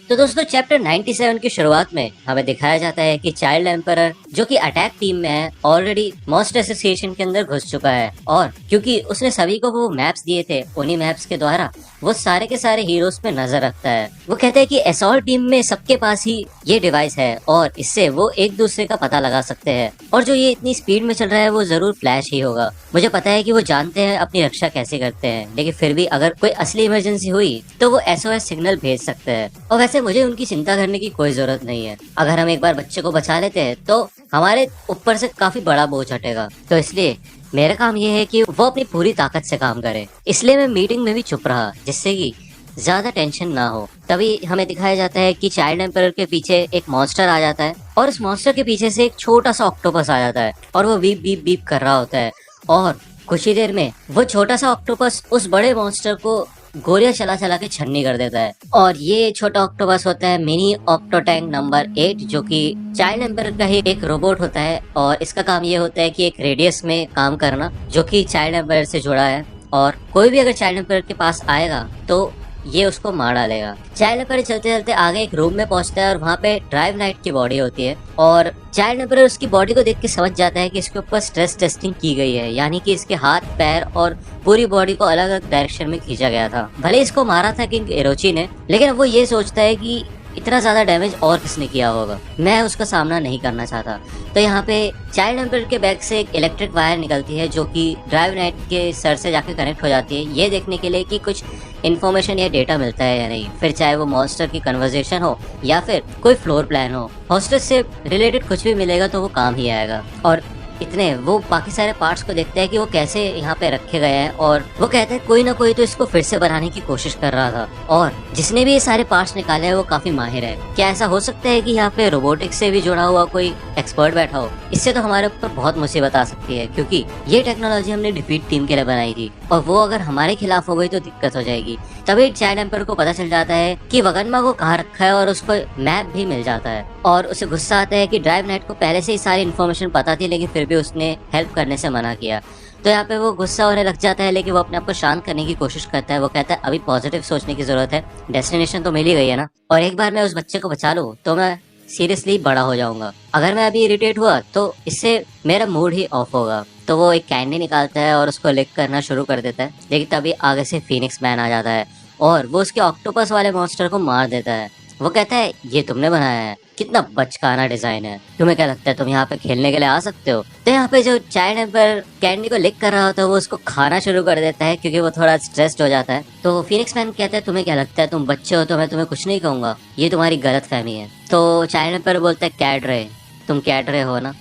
तो दोस्तों चैप्टर 97 की शुरुआत में हमें दिखाया जाता है कि चाइल्ड एम्परर जो कि अटैक टीम में है ऑलरेडी मॉन्स्टर एसोसिएशन के अंदर घुस चुका है, और क्योंकि उसने सभी को वो मैप्स दिए थे, उन्हीं मैप्स के द्वारा वो सारे के सारे हीरोज पे नजर रखता है। वो कहता है कि असॉल्ट टीम में सबके पास ही ये डिवाइस है और इससे वो एक दूसरे का पता लगा सकते हैं, और जो ये इतनी स्पीड में चल रहा है वो जरूर फ्लैश ही होगा। मुझे पता है कि वो जानते हैं अपनी रक्षा कैसे करते हैं, लेकिन फिर भी अगर कोई असली इमरजेंसी हुई तो वो SOS सिग्नल भेज सकते हैं। और वैसे मुझे उनकी चिंता करने की कोई जरूरत नहीं है। अगर हम एक बार बच्चे को बचा लेते हैं तो हमारे ऊपर से काफी बड़ा बोझ हटेगा, तो इसलिए मेरा काम ये है कि वो अपनी पूरी ताकत से काम करे। इसलिए मैं मीटिंग में भी चुप रहा, जिससे कि ज्यादा टेंशन ना हो। तभी हमें दिखाया जाता है कि चाइल्ड एम्परर के पीछे एक मॉन्स्टर आ जाता है, और उस मॉन्स्टर के पीछे से एक छोटा सा ऑक्टोपस आ जाता है, और वो बीप बीप बीप कर रहा होता है। और कुछ ही देर में वो छोटा सा ऑक्टोपस उस बड़े मॉन्स्टर को गोलियां चला चला के छन्नी कर देता है। और ये छोटा ऑक्टोपस होता है मिनी ऑक्टोटैंक नंबर 8, जो कि चाइल्ड एम्परर का ही एक रोबोट होता है, और इसका काम ये होता है कि एक रेडियस में काम करना जो कि चाइल्ड एम्परर से जुड़ा है, और कोई भी अगर चाइल्ड एम्परर के पास आएगा तो ये उसको मार डालेगा। चाइल्ड एम्परर चलते चलते आगे एक रूम में पहुंचता है, और वहाँ पे ड्राइव नाइट की बॉडी होती है, और चाइल्ड एम्परर उसकी बॉडी को देख के समझ जाता है कि इसके ऊपर स्ट्रेस टेस्टिंग की गई है, यानी कि इसके हाथ पैर और पूरी बॉडी को अलग अलग डायरेक्शन में खींचा गया था। भले इसको मारा था किंग एरोची ने, लेकिन वो ये सोचता है कि इतना ज्यादा डैमेज और किसने किया होगा, मैं उसका सामना नहीं करना चाहता। तो यहाँ पे चाइल्ड एम्परर के बैग से एक इलेक्ट्रिक वायर निकलती है, जो कि ड्राइव नाइट के सर से जाके कनेक्ट हो जाती है, ये देखने के लिए कि कुछ इन्फॉर्मेशन या डेटा मिलता है या नहीं। फिर चाहे वो मॉन्स्टर की कन्वर्सेशन हो या फिर कोई फ्लोर प्लान हो, हॉस्टेज से रिलेटेड कुछ भी मिलेगा तो वो काम ही आएगा। और इतने वो बाकी सारे पार्ट्स को देखते हैं कि वो कैसे यहाँ पे रखे गए हैं, और वो कहते हैं कोई ना कोई तो इसको फिर से बनाने की कोशिश कर रहा था, और जिसने भी ये सारे पार्ट्स निकाले हैं वो काफी माहिर है। क्या ऐसा हो सकता है कि यहाँ पे रोबोटिक्स से भी जुड़ा हुआ कोई एक्सपर्ट बैठा हो? इससे तो हमारे ऊपर बहुत मुसीबत आ सकती है, क्योंकि ये टेक्नोलॉजी हमने डिफीट टीम के लिए बनाई थी, और वो अगर हमारे खिलाफ हो गई तो दिक्कत हो जाएगी। तभी चाइल्ड एम्परर को पता चल जाता है कि वगन्मा को कहाँ रखा है, और उसको मैप भी मिल जाता है, और उसे गुस्सा आता है कि ड्राइव नाइट को पहले से ही सारी इन्फॉर्मेशन पता थी, लेकिन फिर भी उसने हेल्प करने से मना किया। तो यहाँ पे वो गुस्सा होने लग जाता है, लेकिन वो अपने आप को शांत करने की कोशिश करता है। वो कहता है अभी पॉजिटिव सोचने की जरूरत है, डेस्टिनेशन तो मिल ही गई है ना, और एक बार मैं उस बच्चे को बचा लूं तो मैं सीरियसली बड़ा हो जाऊंगा। अगर मैं अभी इरिटेट हुआ तो इससे मेरा मूड ही ऑफ होगा। तो वो एक कैंडी निकालता है और उसको लिक करना शुरू कर देता है, लेकिन तभी आगे से फीनिक्स मैन आ जाता है और वो उसके ऑक्टोपस वाले मॉन्स्टर को मार देता है। वो कहता है ये तुमने बनाया है, कितना बचकाना डिजाइन है, तुम्हें क्या लगता है तुम यहाँ पे खेलने के लिए आ सकते हो? तो यहाँ पे जो चाइल्ड एम्परर कैंडी को लिक कर रहा होता है वो उसको खाना शुरू कर देता है, क्योंकि वो थोड़ा स्ट्रेस्ड हो जाता है। तो फीनिक्स मैन कहता है तुम्हें क्या लगता है, तुम बच्चे हो तो मैं तुम्हें कुछ नहीं कहूंगा, ये तुम्हारी गलत फहमी है। तो चाइल्ड एम्परर बोलता है कैडरे, तुम कैडरे हो ना?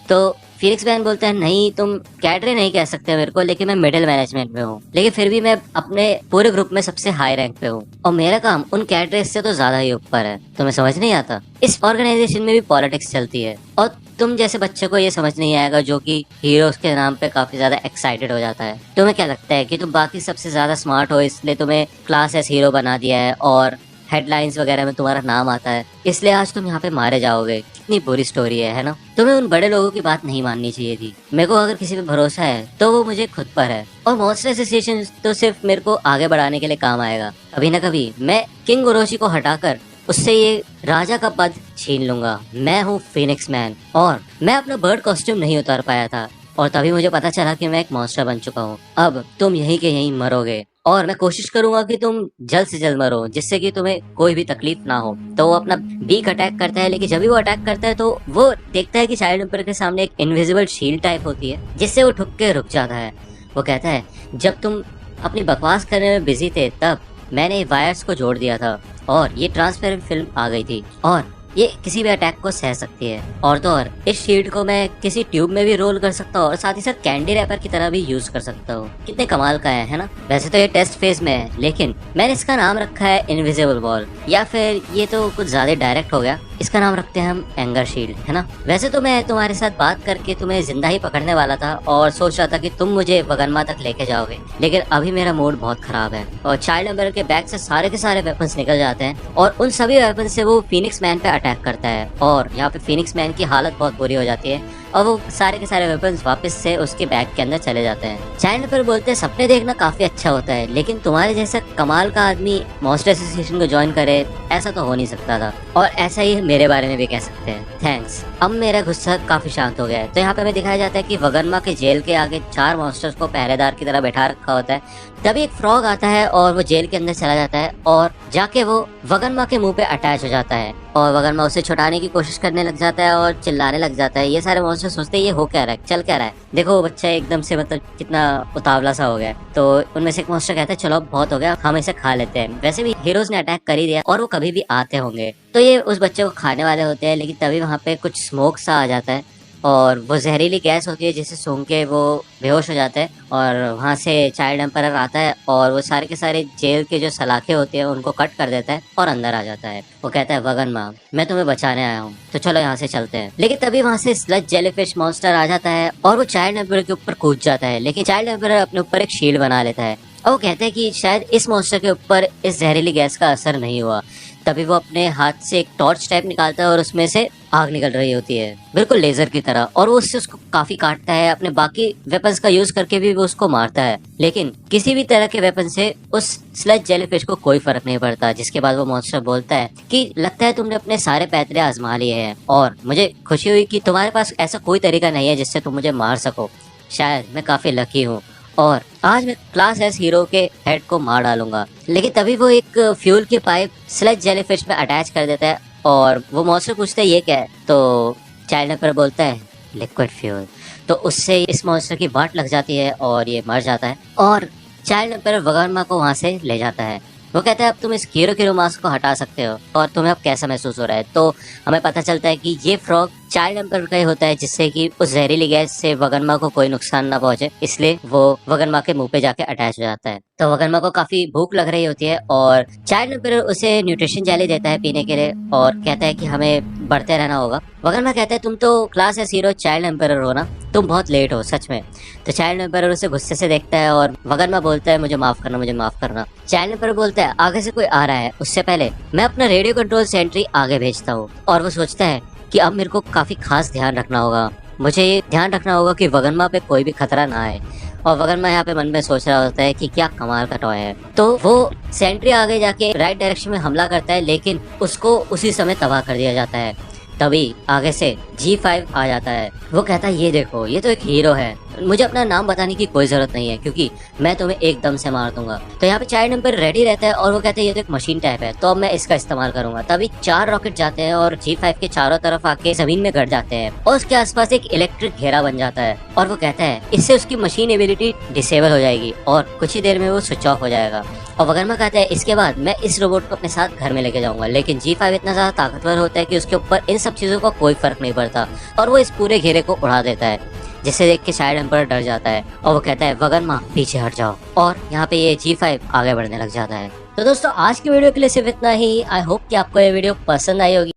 तो फीनिक्स मैन बोलता है नहीं, तुम कैडरे नहीं कह सकते मेरे को, लेकिन मैं मिडिल मैनेजमेंट में हूँ, लेकिन फिर भी मैं अपने पूरे ग्रुप में सबसे हाई रैंक पे हूँ, और मेरा काम उन कैडरेस से तो ज्यादा ही ऊपर है। तुम्हें समझ नहीं आता, इस ऑर्गेनाइजेशन में भी पॉलिटिक्स चलती है, और तुम जैसे बच्चे को ये समझ नहीं आएगा जो कि हीरोज के नाम पे काफी ज्यादा एक्साइटेड हो जाता है। तुम्हें क्या लगता है कि तुम बाकी सबसे ज्यादा स्मार्ट हो, इसलिए तुम्हें क्लास एस हीरो बना दिया है और हेडलाइंस वगैरह में तुम्हारा नाम आता है, इसलिए आज तुम यहाँ पे मारे जाओगे। कितनी बुरी स्टोरी है ना? तुम्हें उन बड़े लोगों की बात नहीं माननी चाहिए थी। मेरे को अगर किसी पे भरोसा है तो वो मुझे खुद पर है, और मॉन्स्टर एसोसिएशन तो सिर्फ मेरे को आगे बढ़ाने के लिए काम आएगा। कभी न कभी मैं किंग ओरोची को हटाकर उससे ये राजा का पद छीन लूंगा। मैं हूँ फीनिक्स मैन, और मैं अपना बर्ड कॉस्ट्यूम नहीं उतार पाया था, और तभी मुझे पता चला कि मैं एक मॉन्स्टर बन चुका हूँ। अब तुम यहीं के यहीं मरोगे, और मैं कोशिश करूंगा कि तुम जल्द से जल्द मरो, जिससे कि तुम्हें कोई भी तकलीफ ना हो। तो वो अपना बीक अटैक करता है, लेकिन जब भी वो अटैक करता है तो वो देखता है कि चाइल्ड एम्परर के सामने एक इनविजिबल शील्ड टाइप होती है, जिससे वो ठुक के रुक जाता है। वो कहता है जब तुम अपनी बकवास करने में बिजी थे तब मैंने वायर्स को जोड़ दिया था, और ये ट्रांसपेरेंट फिल्म आ गई थी, और ये किसी भी अटैक को सह सकती है। और तो और इस शील्ड को मैं किसी ट्यूब में भी रोल कर सकता हूँ, और साथ ही साथ कैंडी रैपर की तरह भी यूज कर सकता हूँ। कितने कमाल का है ना? वैसे तो ये टेस्ट फेज में है, लेकिन मैंने इसका नाम रखा है इनविजिबल वॉल, या फिर ये तो कुछ ज्यादा डायरेक्ट हो गया, इसका नाम रखते हैं हम एंगर शील्ड, है ना? वैसे तो मैं तुम्हारे साथ बात करके तुम्हें जिंदा ही पकड़ने वाला था, और सोच रहा था कि तुम मुझे वगन्मा तक लेके जाओगे, लेकिन अभी मेरा मूड बहुत खराब है। और चाइल्ड एम्परर के बैग से सारे के सारे वेपन्स निकल जाते हैं, और उन सभी वेपन से वो फीनिक्स मैन पे अटैक करता है, और यहाँ पे फीनिक्स मैन की हालत बहुत बुरी हो जाती है। और वो सारे के सारे वेपन्स वापस से उसके बैग के अंदर चले जाते हैं। चाइल्ड लेम्पर बोलते हैं सपने देखना काफी अच्छा होता है, लेकिन तुम्हारे जैसा कमाल का आदमी मॉन्स्टर एसोसिएशन को ज्वाइन करे ऐसा तो हो नहीं सकता था, और ऐसा ही मेरे बारे में भी कह सकते हैं। थैंक्स। अब मेरा गुस्सा काफी शांत हो गया है। तो यहाँ पे हमें दिखाया जाता है कि वगनमा के जेल के आगे 4 मॉन्स्टर्स को पहरेदार की तरह बैठा रखा होता है। तभी एक फ्रॉग आता है और वो जेल के अंदर चला जाता है और जाके वो वगनमा के मुंह पे अटैच हो जाता है और वगनमा उसे छुड़ाने की कोशिश करने लग जाता है और चिल्लाने लग जाता है। ये सारे मॉन्स्टर सोचते हैं ये हो क्या रहा है, चल क्या रहा है, देखो वो बच्चा एकदम से मतलब कितना उतावला सा हो गया। तो उनमें से एक मॉन्स्टर कहता है चलो अब बहुत हो गया, हम इसे खा लेते हैं। वैसे भी हीरोज ने अटैक कर ही दिया और वो कभी भी आते होंगे, तो ये उस बच्चे को खाने वाले होते हैं। लेकिन तभी वहाँ पे कुछ स्मोक सा आ जाता है और वो जहरीली गैस होती है जिसे सूंघ के वो बेहोश हो जाता है। और वहाँ से चाइल्ड एम्परर आता है और वो सारे के सारे जेल के जो सलाखें होती है उनको कट कर देता है और अंदर आ जाता है। वो कहता है वगनमा मैं तुम्हें बचाने आया हूँ, तो चलो यहाँ से चलते हैं। लेकिन तभी वहाँ से स्लज जेलीफिश मॉन्स्टर आ जाता है और वो चाइल्ड एम्परर के ऊपर कूद जाता है। लेकिन चाइल्ड एम्परर अपने ऊपर एक शील्ड बना लेता है और वो कहते हैं कि शायद इस मॉन्स्टर के ऊपर इस जहरीली गैस का असर नहीं हुआ। तभी वो अपने हाथ से एक टॉर्च टाइप निकालता है और उसमें से आग निकल रही होती है बिल्कुल लेजर की तरह, और वो उससे उसको काफी काटता है। अपने बाकी वेपन्स का यूज करके भी वो उसको मारता है, लेकिन किसी भी तरह के वेपन से उस स्लज जेलीफिश को कोई फर्क नहीं पड़ता। जिसके बाद वो मॉन्स्टर बोलता है कि लगता है तुमने अपने सारे पैतरे आजमा लिए हैं और मुझे खुशी हुई कि तुम्हारे पास ऐसा कोई तरीका नहीं है जिससे तुम मुझे मार सको। शायद मैं काफी लकी हूँ और आज मैं क्लास एस हीरो के हेड को मार डालूंगा। लेकिन तभी वो एक फ्यूल की पाइप स्लज जेलीफिश में अटैच कर देता है और वो मॉन्स्टर पूछता है ये क्या है, तो चाइल्ड एम्परर बोलता है लिक्विड फ्यूल। तो उससे इस मॉन्स्टर की वाट लग जाती है और ये मर जाता है और चाइल्ड एम्परर वगरमा को वहाँ से ले जाता है। वो कहता है अब तुम इस कीरो कीरो मास्क को हटा सकते हो और तुम्हें अब कैसा महसूस हो रहा है। तो हमें पता चलता है कि ये फ्रॉग चाइल्ड एम्परर का ही होता है, जिससे कि उस जहरीली गैस से वगनमा को कोई नुकसान ना पहुंचे, इसलिए वो वगनमा के मुंह पे जाके अटैच हो जाता है। तो वगनमा को काफी भूख लग रही होती है और चाइल्ड एम्परर उसे न्यूट्रिशन जेली देता है पीने के लिए और कहता है कि हमें बढ़ते रहना होगा। वगनमा कहता है तुम तो class S hero child emperor हो ना, तुम बहुत लेट हो सच में। तो चाइल्ड एम्परर उसे गुस्से से देखता है और वगनमा बोलता है मुझे माफ करना, मुझे माफ करना। चाइल्ड एम्परर बोलता है आगे से कोई आ रहा है, उससे पहले मैं अपना रेडियो कंट्रोल सेंट्री आगे भेजता हूँ। और वो सोचता है कि अब मेरे को काफी खास ध्यान रखना होगा, मुझे ये ध्यान रखना होगा कि वगनमा पे कोई भी खतरा ना आए। और वगनमा यहाँ पे मन में सोच रहा होता है कि क्या कमाल का टॉय है। तो वो सेंट्री आगे जाके राइट डायरेक्शन में हमला करता है, लेकिन उसको उसी समय तबाह कर दिया जाता है। तभी आगे से G5 आ जाता है। वो कहता है ये देखो ये तो एक हीरो है, मुझे अपना नाम बताने की कोई जरूरत नहीं है क्योंकि मैं तुम्हें एकदम से मार दूंगा। तो यहाँ पे चाइल्ड एम्परर रेडी रहता है और वो कहते हैं ये तो एक मशीन टाइप है, तो अब मैं इसका इस्तेमाल करूंगा। तभी 4 रॉकेट जाते हैं और G5 के चारों तरफ आके जमीन में गड़ जाते हैं और उसके आसपास एक इलेक्ट्रिक घेरा बन जाता है। और वो कहता है इससे उसकी मशीन एबिलिटी डिसेबल हो जाएगी और कुछ ही देर में वो स्विच ऑफ हो जाएगा। और वगरमा कहता है इसके बाद मैं इस रोबोट को अपने साथ घर में लेके जाऊंगा। लेकिन G5 इतना ज्यादा ताकतवर होता है कि उसके ऊपर इन सब चीजों का कोई फर्क नहीं पड़ता और वो इस पूरे घेरे को उड़ा देता है, जिसे देख के चाइल्ड एम्परर डर जाता है और वो कहता है वगनमा पीछे हट जाओ। और यहाँ पे ये G5 आगे बढ़ने लग जाता है। तो दोस्तों आज की वीडियो के लिए सिर्फ इतना ही। आई होप कि आपको ये वीडियो पसंद आई होगी।